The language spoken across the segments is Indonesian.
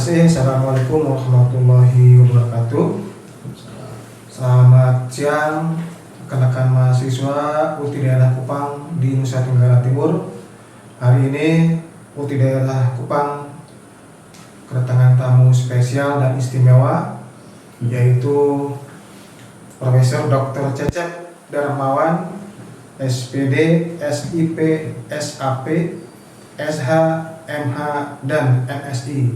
kasih. Assalamualaikum warahmatullahi wabarakatuh. Selamat siang rekan-rekan mahasiswa UTI Daerah Kupang di Nusa Tenggara Timur. Hari ini UTI Daerah Kupang kedatangan tamu spesial dan istimewa, yaitu Profesor Dr. Cecep Darmawan, SPD, SIP, SAP, SH, MH, dan MSI.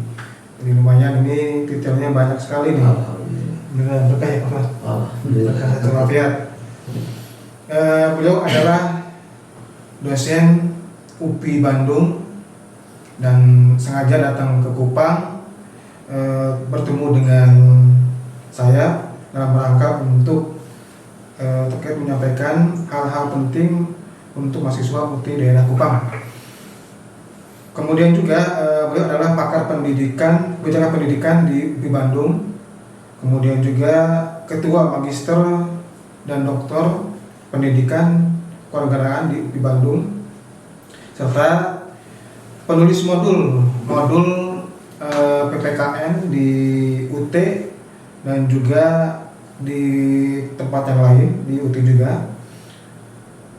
Jadi lumayan, ini titelnya banyak sekali nih. Beneran berkah ya Pak? Berkah satu wafat. Beliau adalah dosen UPI Bandung dan sengaja datang ke Kupang bertemu dengan saya dalam rangka untuk terkait menyampaikan hal-hal penting untuk mahasiswa UTI Daerah Kupang. Kemudian juga beliau adalah pakar pendidikan, kebijakan pendidikan di UPI Bandung. Kemudian juga ketua magister dan doktor pendidikan kewarganegaraan di UPI Bandung, serta penulis modul PPKN di UT dan juga di tempat yang lain di UT juga.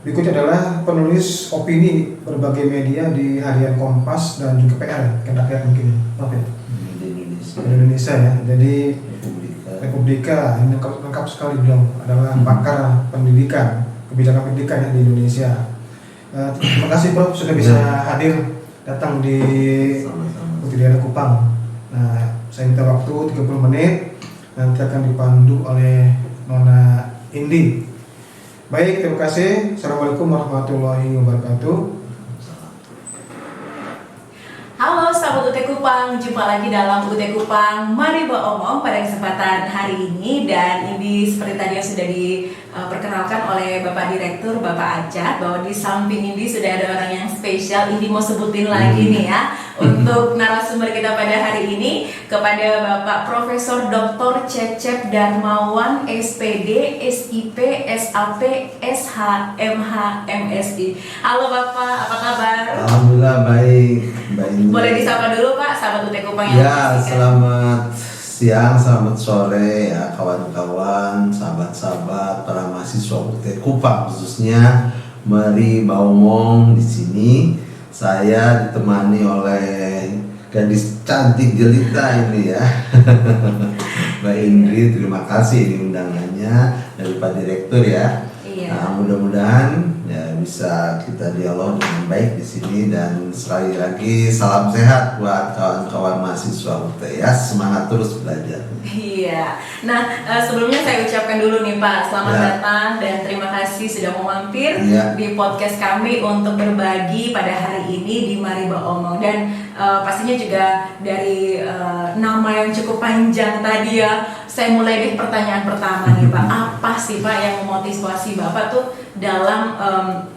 Berikutnya adalah penulis opini berbagai media di Harian Kompas dan juga PR, Rakyat mungkin, di Indonesia ya. Jadi Republika, ini lengkap sekali beliau, adalah pakar pendidikan, kebijakan pendidikan ya, di Indonesia. Terima kasih Prof sudah bisa hadir datang di UTI Daerah Kupang. Nah, saya minta waktu 30 menit, nanti akan dipandu oleh Nona Indi. Baik, terima kasih. Assalamualaikum warahmatullahi wabarakatuh. Halo sahabat UT Kupang, jumpa lagi dalam UT Kupang Mari Omong pada kesempatan hari ini. Dan ini seperti tadi yang sudah diperkenalkan oleh Bapak Direktur, Bapak Ajat, bahwa di samping ini sudah ada orang yang spesial. Ini mau sebutin lagi nih ya, untuk narasumber kita pada hari ini, kepada Bapak Profesor Dr. Cecep Darmawan, SPD, SIP, SAP, SH, MH, MSI. Halo Bapak, apa kabar? Alhamdulillah baik. Boleh disapa dulu Pak, sahabat UT Kupang yang ya, selamat siang, selamat sore ya kawan-kawan, sahabat-sahabat para mahasiswa UT Kupang khususnya. Mari Baomong di sini. Saya ditemani oleh gadis cantik jelita ini ya. Mbak Indri, terima kasih ini undangannya dari Pak Direktur ya. Iya. Nah, mudah-mudahan ya bisa kita dialog dengan baik di sini, dan sekali lagi salam sehat buat kawan-kawan mahasiswa UT ya, semangat terus belajar. Iya. Nah, sebelumnya saya ucapkan dulu nih Pak, selamat datang dan terima kasih sudah mau mampir di podcast kami untuk berbagi pada hari ini di Mari Omong. Dan pastinya juga dari nama yang cukup panjang tadi ya, saya mulai dari pertanyaan pertama nih Pak. Apa sih Pak yang memotivasi Bapak tuh dalam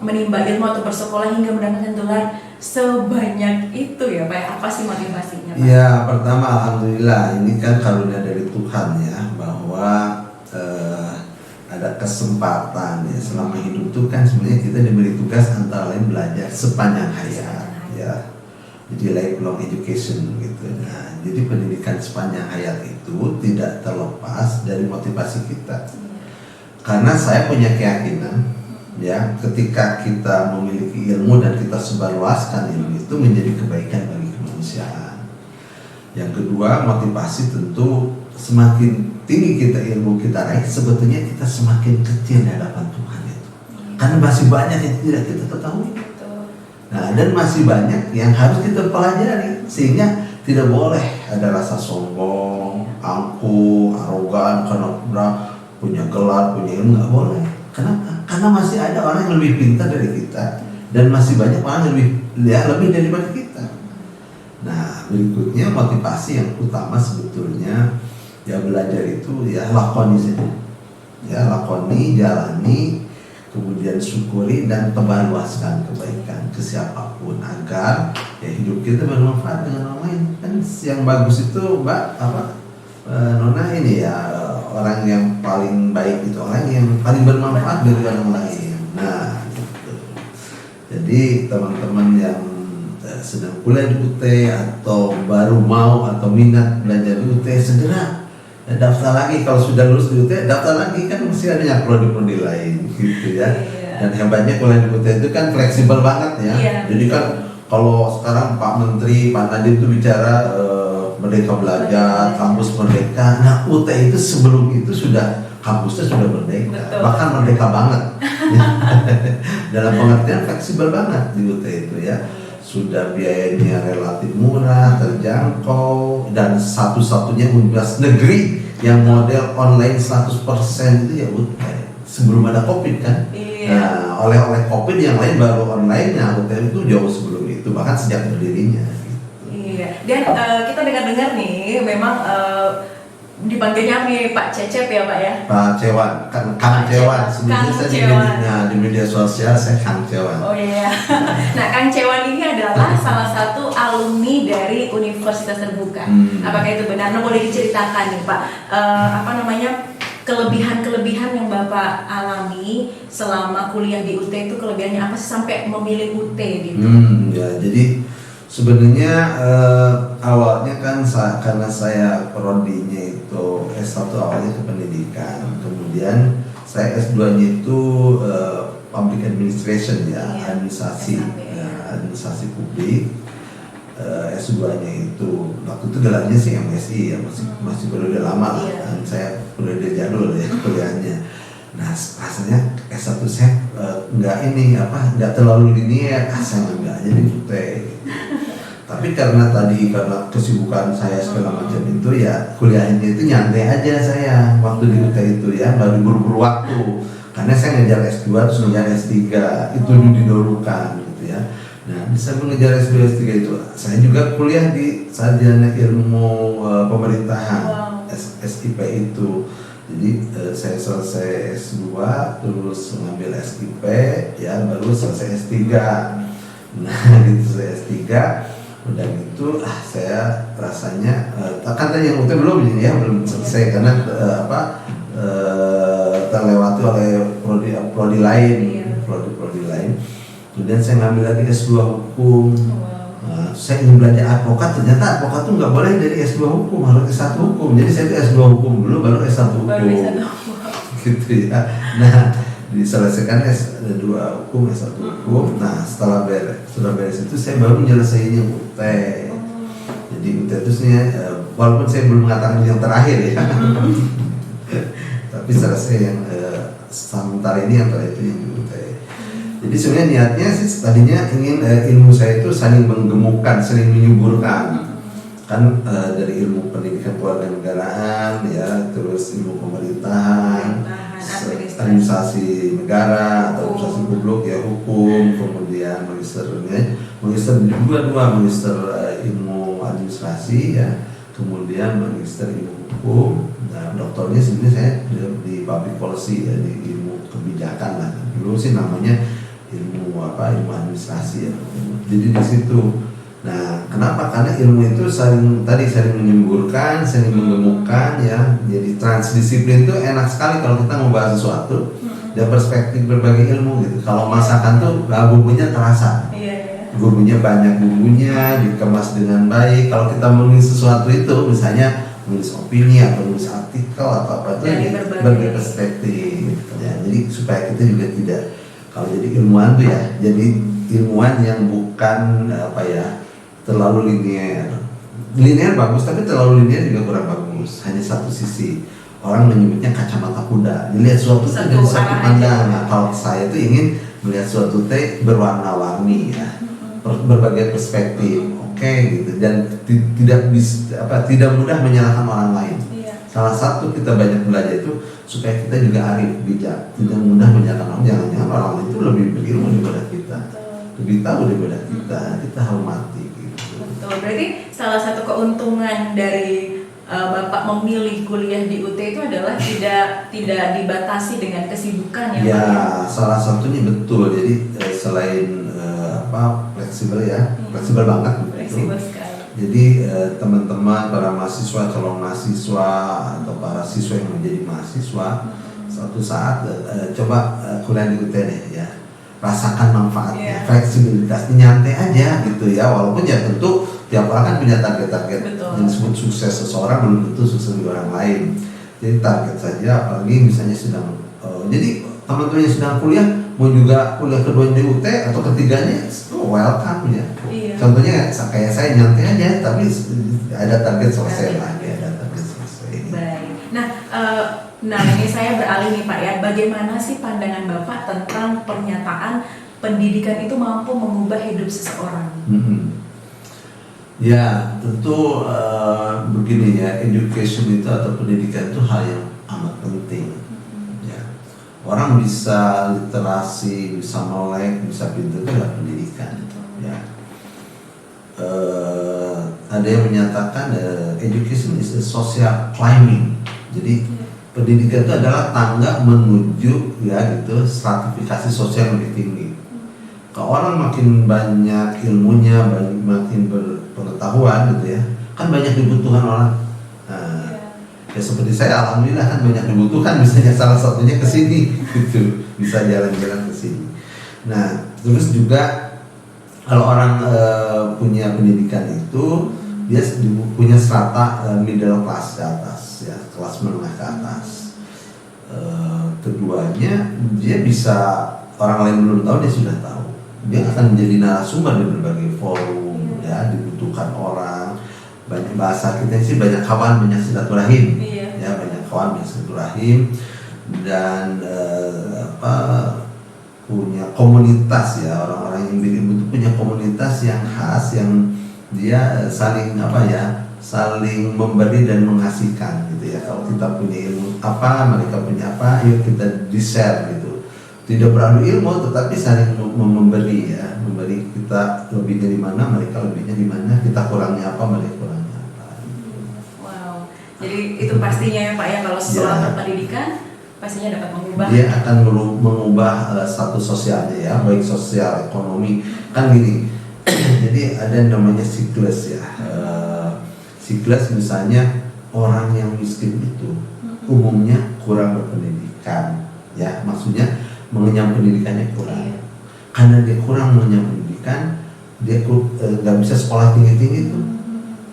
menimba ilmu atau bersekolah hingga mendapatkan gelar sebanyak itu ya Pak? Apa sih motivasinya Pak? Ya, pertama alhamdulillah ini kan karunia dari Tuhan ya, bahwa ada kesempatan ya selama hidup tuh kan sebenarnya kita diberi tugas antara lain belajar sepanjang hayat ya. Jadi lifelong education gitu. Nah, jadi pendidikan sepanjang hayat itu tidak terlepas dari motivasi kita. Karena saya punya keyakinan ya, ketika kita memiliki ilmu dan kita sebarluaskan ilmu itu menjadi kebaikan bagi kemanusiaan. Yang kedua, motivasi tentu semakin tinggi kita ilmu kita raih, sebetulnya kita semakin kecil di hadapan Tuhan itu. Karena masih banyak yang tidak kita ketahui. Nah, dan masih banyak yang harus kita pelajari, sehingga tidak boleh ada rasa sombong, angkuh, arogan karena punya gelar, punya ilmu, nggak boleh. Kenapa? Karena masih ada orang yang lebih pintar dari kita, dan masih banyak orang yang lebih daripada kita. Nah, berikutnya motivasi yang utama sebetulnya ya belajar itu ya lakoni saja. Ya lakoni, jalani, kemudian syukuri dan tebarluaskan kebaikan ke siapapun agar ya hidup kita bermanfaat dengan orang lain. Kan yang bagus itu Mbak Nona ini ya, orang yang paling baik itu orang yang paling bermanfaat bagi orang lain. Nah, gitu. Jadi teman-teman yang sedang kuliah di UT atau baru mau atau minat belajar di UT, segera daftar lagi. Kalau sudah lulus di UT, daftar lagi, kan mesti ada prodi-prodi lain gitu ya. Dan hebatnya kuliah di UT itu kan fleksibel banget ya. Jadi kan kalau sekarang Pak Menteri, Pak Nadiem itu bicara merdeka belajar, kampus merdeka. Nah, UT itu sebelum itu sudah kampusnya sudah merdeka, bahkan merdeka banget. Dalam pengertian fleksibel banget di UT itu ya. Sudah biayanya relatif murah, terjangkau, dan satu-satunya universitas negeri yang model online 100% itu ya UT. Sebelum ada COVID kan. Nah, oleh COVID yang lain baru online, nah UT itu jauh sebelum itu, bahkan sejak berdirinya. Iya, dan kita dengar-dengar nih, memang dipanggilnya nih Pak Cecep ya Pak ya? Pak Cewan, Kang Cewan. Sebenarnya saya di media sosial saya Kang Cewan. Oh iya. Nah, Kang Cewan ini adalah salah satu alumni dari Universitas Terbuka. Apakah itu benar? Nah, boleh diceritakan nih Pak, kelebihan-kelebihan yang Bapak alami selama kuliah di UT itu kelebihannya apa sih sampai memilih UT gitu? Ya, jadi sebenarnya awalnya kan karena saya prodinya itu S1 awalnya ke pendidikan, kemudian saya S2-nya itu public administration ya, administrasi publik. S2-nya itu waktu itu gelarnya sih MSI ya, masih periode lama lah, dan saya periode jadul ya kuliahnya. Nah, rasanya S1 saya nggak terlalu linear, saya nggak jadi UT gitu. Tapi karena kesibukan saya segala macam itu ya, kuliahnya itu nyantai aja saya waktu di UT itu ya, nggak buru-buru waktu, karena saya ngejar S2 terus ngejar S3 itu dulu didahulukan gitu ya. Nah, bisa mengejar S2 S3 itu, saya juga kuliah di sarjana ilmu pemerintahan, SIP itu. Jadi saya selesai S2 terus mengambil SIP ya, baru selesai S3. Nah, gitu saya S3, udah gitu saya rasanya kan tadi yang UT belum selesai karena terlewati oleh prodi lain. Kemudian saya ngambil lagi S2 hukum. Nah, saya ingin belajar advokat, ternyata advokat tuh nggak boleh dari S2 hukum, harus S1 hukum. Jadi saya S2 hukum dulu, baru S1 hukum. Gitu ya. Nah, diselesaikan S2 hukum, S1 hukum. Nah, setelah beres itu saya baru menyelesaikannya UT. Jadi UT itu sebenarnya, walaupun saya belum mengatakan yang terakhir ya, tapi selesai yang sementara ini yang terakhir itu yang di UT. Jadi sebenarnya niatnya sih tadinya ingin ilmu saya itu saling menggemukkan, saling menyuburkan. Kan dari ilmu pendidikan kewarganegaraan ya, terus ilmu pemerintahan, administrasi negara atau administrasi publik ya, hukum, kemudian magister ilmu administrasi ya, kemudian magister ilmu hukum. Nah, doktornya sebenarnya saya di public policy ya, di ilmu kebijakan lah. Dulu sih namanya ilmu administrasi ya. Jadi di situ. Nah, kenapa? Karena ilmu itu saling menyemburkan, saling menggemukkan ya. Jadi transdisiplin itu enak sekali kalau kita mau bahas sesuatu dari perspektif berbagai ilmu gitu. Kalau masakan tuh bumbunya terasa. Bumbunya banyak, bumbunya dikemas dengan baik. Kalau kita menulis sesuatu itu misalnya menulis opini atau menulis artikel atau apa itu berbagai perspektif ya. Jadi supaya kita juga tidak, kalau jadi ilmuwan tuh ya, jadi ilmuwan yang bukan terlalu linear. Linear bagus, tapi terlalu linear juga kurang bagus. Hanya satu sisi. Orang menyebutnya kacamata kuda. Dilihat suatu dari satu pandangan. Nah, kalau saya tuh ingin melihat suatu berwarna-warni ya, berbagai perspektif. Oke, gitu. Dan tidak mudah menyalahkan orang lain. Salah satu kita banyak belajar itu supaya kita juga arif, bijak, tidak mudah menyalahkan orang. Jangan-jangan orang lain itu lebih berilmu daripada kita, lebih tahu daripada kita hormati. Gitu. Betul. Berarti salah satu keuntungan dari Bapak memilih kuliah di UT itu adalah tidak dibatasi dengan kesibukan ya. Ya, salah satunya betul. Jadi selain fleksibel ya, fleksibel banget. Fleksibel sekali. Jadi teman-teman, para mahasiswa, calon mahasiswa atau para siswa yang menjadi mahasiswa, suatu saat coba kuliah di UT deh ya. rasakan manfaatnya, Iya. fleksibilitasnya, nyantai aja gitu ya. Walaupun ya tentu tiap orang kan punya target-target. Betul. Yang disebut sukses seseorang belum tentu sukses di orang lain. Jadi target saja, apalagi misalnya sedang jadi teman-teman yang sedang kuliah mau juga kuliah kedua di UT atau ketiganya, welcome ya. Iya. Contohnya kayak saya nyantai aja, tapi ada target selesai lah, ya, ada target selesai. Baik. Nah ini saya beralih nih Pak ya, bagaimana sih pandangan Bapak tentang pernyataan pendidikan itu mampu mengubah hidup seseorang? Ya tentu begini ya, education itu atau pendidikan itu hal yang amat penting. Ya. Orang bisa literasi, bisa melek, bisa pintar itu adalah pendidikan. Ya. Ada yang menyatakan education is a social climbing. Jadi pendidikan itu adalah tangga menuju ya gitu stratifikasi sosial lebih tinggi. Kalau orang makin banyak ilmunya, makin berpengetahuan gitu ya, kan banyak dibutuhkan orang. Nah, ya seperti saya, alhamdulillah kan banyak dibutuhkan, misalnya salah satunya ke sini, gitu, bisa jalan-jalan ke sini. Nah, terus juga kalau orang punya pendidikan itu, dia punya strata middle class ke atas, ya, kelas menengah ke atas. Keduanya, dia bisa orang lain belum tahu, dia sudah tahu. Dia akan menjadi narasumber di berbagai forum, ya, dibutuhkan orang. Banyak bahasa kita sih banyak kawan, banyak silaturahim, ya, banyak kawan, banyak silaturahim, dan punya komunitas ya, orang-orang yang itu punya komunitas yang khas, yang dia saling saling memberi dan menghasilkan gitu ya. Kalau kita punya ilmu apa, mereka punya apa, yuk kita di-share gitu. Tidak beradu ilmu tetapi saling memberi ya, memberi. Kita lebihnya di mana, mereka lebihnya di mana, kita kurangnya apa, mereka kurangnya apa. Wow. Jadi itu pastinya ya Pak ya, kalau seseorang berpendidikan pastinya dapat mengubah. Dia akan mengubah status sosialnya ya, baik sosial, ekonomi. Kan gini. Jadi ada yang namanya siklus ya. Siklus misalnya orang yang miskin itu umumnya kurang berpendidikan, ya, maksudnya mengenyam pendidikannya kurang. Karena dia kurang mengenyam pendidikan, dia nggak bisa sekolah tinggi-tinggi tuh.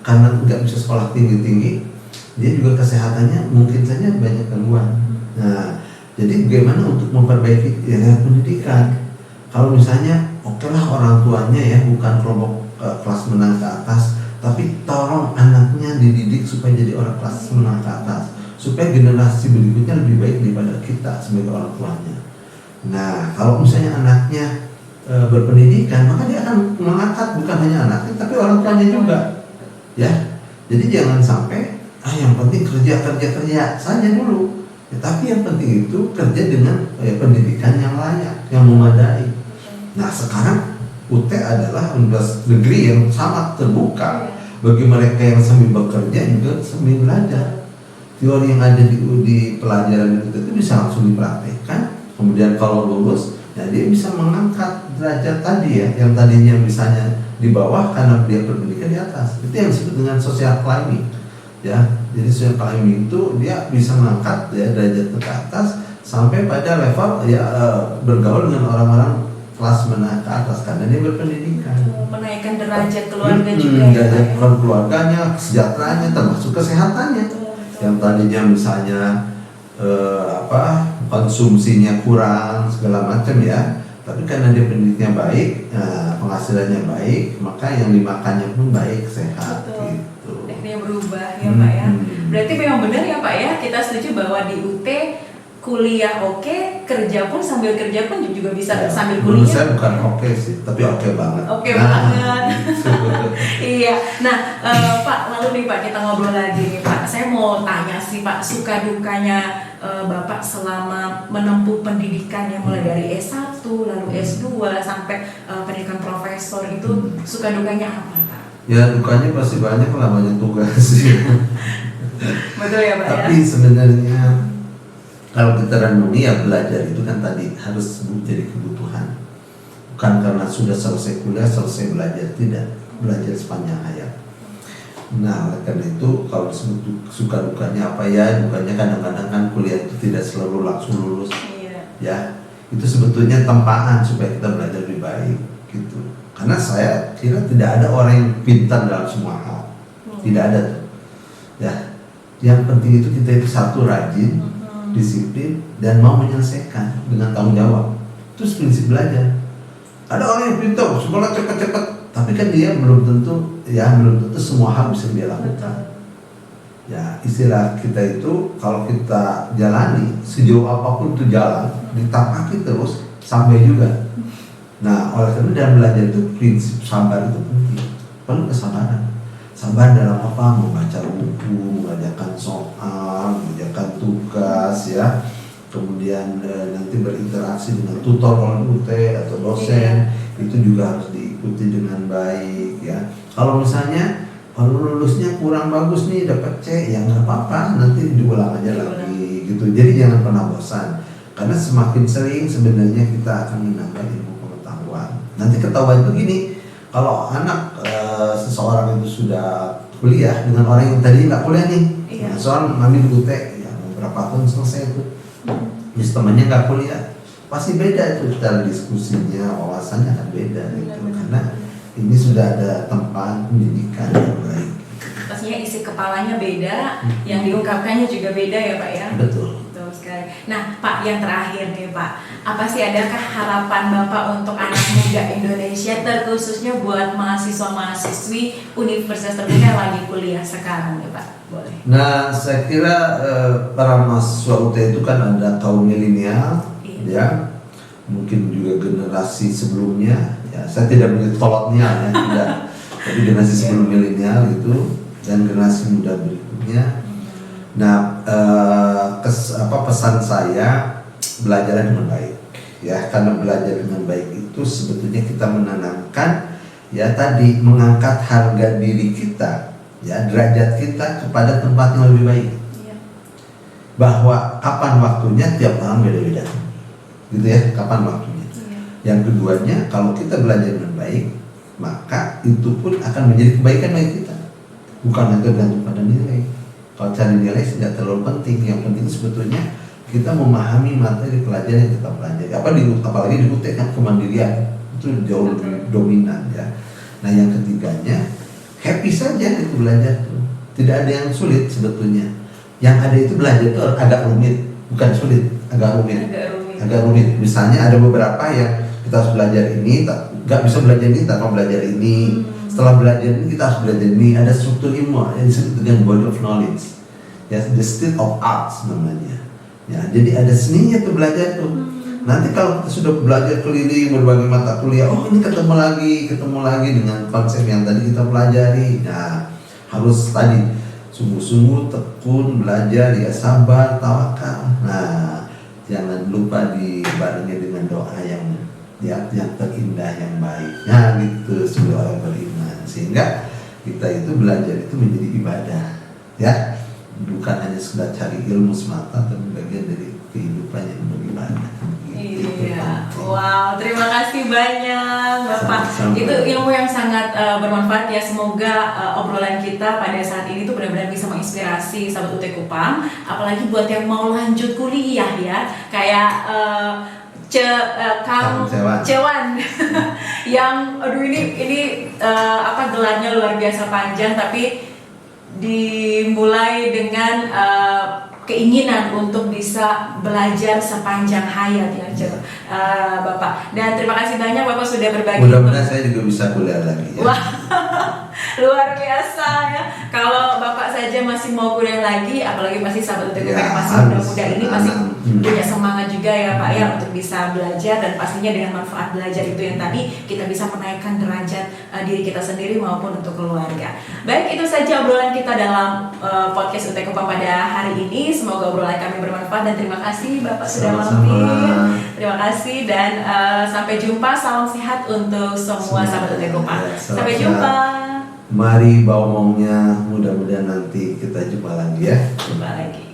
Karena nggak bisa sekolah tinggi-tinggi, dia juga kesehatannya mungkin saja banyak gangguan. Nah, jadi bagaimana untuk memperbaiki pendidikan? Kalau misalnya oke lah orang tuanya ya bukan kelompok kelas menengah ke atas, tapi tolong anaknya dididik supaya jadi orang kelas menengah ke atas, supaya generasi berikutnya lebih baik daripada kita sebagai orang tuanya. Nah, kalau misalnya anaknya berpendidikan, maka dia akan mengangkat bukan hanya anaknya, tapi orang tuanya juga, ya. Jadi jangan sampai yang penting kerja saja dulu, ya, tapi yang penting itu kerja dengan pendidikan yang layak, yang memadai. Nah, sekarang UT adalah universitas negeri yang sangat terbuka bagi mereka yang sambil bekerja juga sambil belajar. Teori yang ada di pelajaran itu bisa langsung dipraktekkan. Kemudian kalau lulus, ya dia bisa mengangkat derajat tadi ya, yang tadinya misalnya di bawah karena dia berpendidikan di atas. Itu yang disebut dengan social climbing. Ya, jadi social climbing itu dia bisa mengangkat ya derajat ke atas sampai pada level ya bergaul dengan orang-orang kelas menengah ke atas karena dia berpendidikan. Menaikkan derajat keluarga juga. Derajat keluarganya, kesejahteraannya, termasuk kesehatannya. Yang tadinya misalnya konsumsinya kurang segala macam ya, tapi karena dia pendidiknya baik, penghasilannya baik, maka yang dimakannya pun baik, sehat. Betul. Gitu. Tekniknya berubah ya Pak ya. Berarti memang benar ya Pak ya, kita setuju bahwa di UT kuliah oke, kerja pun sambil kerja pun juga bisa sambil kuliah. Menurut saya bukan oke sih, tapi oke banget. Oke banget. Gitu. Iya. Nah, Pak, lalu nih Pak kita ngobrol lagi nih Pak. Saya mau tanya sih Pak, suka dukanya Bapak selama menempuh pendidikannya mulai dari S1 lalu S2 sampai pendidikan profesor itu suka dukanya apa Pak? Ya dukanya pasti banyak lah, banyak tugas. Betul ya Pak ya. Tapi sebenarnya kalau kita renungi ya belajar itu kan tadi harus menjadi kebutuhan. Bukan karena sudah selesai kuliah, selesai belajar, tidak. Belajar sepanjang hayat. Nah, oleh karena itu kalau disebut suka dukanya apa ya, dukanya kadang-kadang kan kuliah itu tidak selalu langsung lulus. Iya. Ya, itu sebetulnya tempaan supaya kita belajar lebih baik gitu. Karena saya kira tidak ada orang yang pintar dalam semua hal, tidak ada tuh. Ya, yang penting itu kita itu satu rajin, disiplin, dan mau menyelesaikan dengan tanggung jawab. Itu prinsip belajar. Ada orang yang pintar, sekolah cepat-cepat, tapi kan dia belum tentu semua hal bisa dia lakukan. Ya, istilah kita itu kalau kita jalani sejauh apapun itu jalan, ditapaki terus sampai juga. Nah, oleh karena dalam belajar itu prinsip sabar itu penting. Perlu kesabaran. Sabar dalam apa? Membaca buku, mengerjakan soal, mengerjakan tugas, ya. Kemudian nanti berinteraksi dengan tutor kalau UT atau dosen, itu juga harus diikuti dengan baik, ya. Kalau misalnya lulusnya kurang bagus nih, dapat C, ya nggak apa-apa, nanti diulang aja lagi, gitu. Jadi jangan pernah bosan, karena semakin sering sebenarnya kita akan menambah ilmu pengetahuan. Nanti ketahuan itu gini, kalau anak seseorang itu sudah kuliah dengan orang yang tadi nggak kuliah nih, soal ngambil UT, ya beberapa tahun selesai itu, terus temannya nggak kuliah, pasti beda itu cara diskusinya, wawasannya akan beda gitu, karena ini sudah ada tempaan pendidikan yang baik. Pastinya isi kepalanya beda, yang diungkapkannya juga beda ya Pak ya. Betul. Betul sekali. Nah Pak, yang terakhir nih Pak, apa sih adakah harapan Bapak untuk anak muda Indonesia, terkhususnya buat mahasiswa-mahasiswi Universitas Terbuka yang lagi kuliah sekarang nih Pak? Boleh. Nah, saya kira para mahasiswa UT itu kan ada kaum milenial, ya, mungkin juga generasi sebelumnya. Ya, saya tidak melihat kolotnya, ya, tidak. Tapi generasi sebelum milenial itu dan generasi muda berikutnya. Nah, pesan saya, belajar dengan baik, ya, karena belajar dengan baik itu sebetulnya kita menanamkan, ya, tadi mengangkat harga diri kita, ya, derajat kita kepada tempat yang lebih baik. Bahwa kapan waktunya tiap orang beda-beda, gitu ya, kapan waktunya. Yang keduanya, kalau kita belajar dengan baik, maka itu pun akan menjadi kebaikan bagi kita, bukan hanya tergantung pada nilai. Kalau cari nilai tidak terlalu penting, yang penting sebetulnya kita memahami materi pelajaran yang kita pelajari. Apalagi di UT kan kemandirian itu jauh lebih dominan, ya. Nah, yang ketiganya, happy saja itu belajar tuh, tidak ada yang sulit sebetulnya. Yang ada itu belajar itu agak rumit, bukan sulit, agak rumit. Misalnya ada beberapa yang kita harus belajar ini, nggak bisa belajar ini tanpa belajar ini. Setelah belajar ini kita harus belajar ini. Ada struktur ilmu yang disebut dengan body of knowledge, ya, the state of arts namanya. Ya, jadi ada seninya tuh belajar tuh. Nanti kalau kita sudah belajar keliling berbagai mata kuliah, oh ini ketemu lagi dengan konsep yang tadi kita pelajari. Nah, harus tadi sungguh-sungguh tekun belajar, ya, sabar, tawakal. Nah, jangan lupa dibarengi dengan doa yang terindah, yang baik. Nah, gitu sebagai orang beriman, sehingga kita itu belajar itu menjadi ibadah, ya, bukan hanya sekedar cari ilmu semata, tapi bagian dari kehidupan yang beribadah. Iya, wow, terima kasih banyak Bapak. Sama-sama. Itu ilmu yang sangat bermanfaat ya. Semoga obrolan kita pada saat ini tuh benar-benar bisa menginspirasi sahabat UT Kupang, apalagi buat yang mau lanjut kuliah, ya, kayak Kang Cewan yang aduh ini gelarnya luar biasa panjang, tapi dimulai dengan keinginan untuk bisa belajar sepanjang hayat, ya, Bapak. Dan terima kasih banyak Bapak sudah berbagi. Mudah-mudahan saya juga bisa kuliah lagi, ya. Wah, luar biasa ya. Kalau Bapak saja masih mau kuliah lagi, apalagi masih sahabat UT Kupang masih muda-muda ini masih punya semangat juga ya Pak, ya, untuk bisa belajar, dan pastinya dengan manfaat belajar itu yang tadi kita bisa menaikkan derajat diri kita sendiri maupun untuk keluarga. Baik, itu saja obrolan kita dalam podcast UT Kupang pada hari ini. Semoga obrolan kami bermanfaat dan terima kasih Bapak sudah mampir. Terima kasih dan sampai jumpa. Salam sehat untuk semua sahabat UT Kupang. Sampai jumpa. Mari bawa omongnya, mudah-mudahan nanti kita jumpa lagi, ya. Jumpa lagi.